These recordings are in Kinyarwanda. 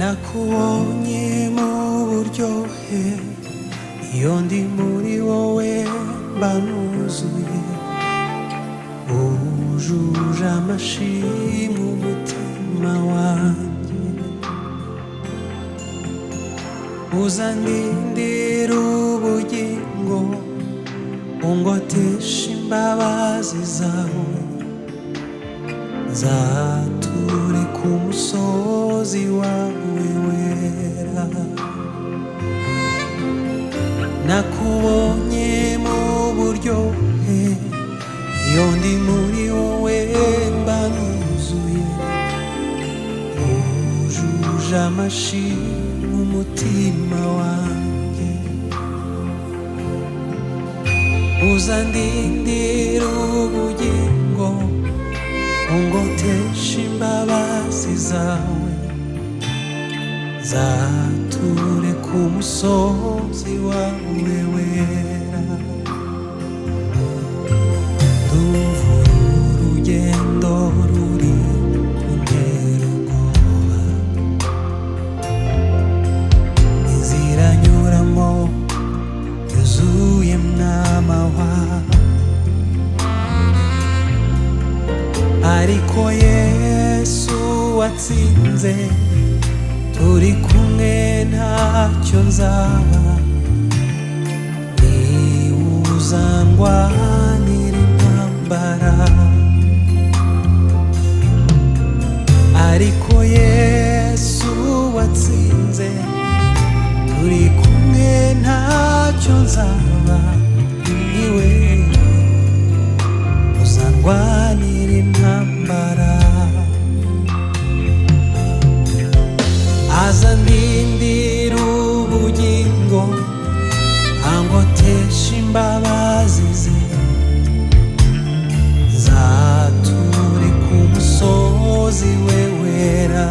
nakubonye mu buryohe iyo ndi muri wowe mba nuzuye wujuje amashimwe umutima wanjye uzandindira ubugingo ungotesha imbabazi zawe nzature ku musozi wawe wera nakubonye mu buryohe iyo ndi muri wowe mba nuzuye wujuje amashimwe umutima wanjye uzandindira ubugingo ungotesha imbabazi zawe zature ku musozi wawe wera ndumva urugendo ruri kuntera ubwoba inzira nyuramo yuzuyemwo amahwa ariko Yesu watsinze turi kumwe ntacyo nzaba niwe uzandwanira intambara ariko Yesu watsinze turi kumwe ntacyo nzaba niwe uzandwanira intambara azandindira ubugingo angotesha imbabazi ze zature ku musozi we wera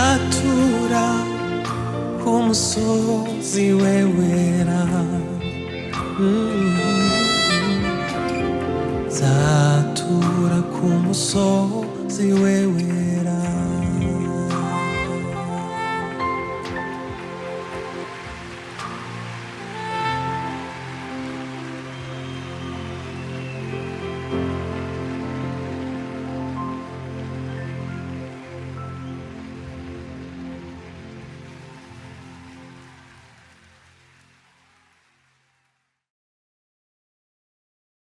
zatura ku musozi wewera, zatura ku musozi wewera.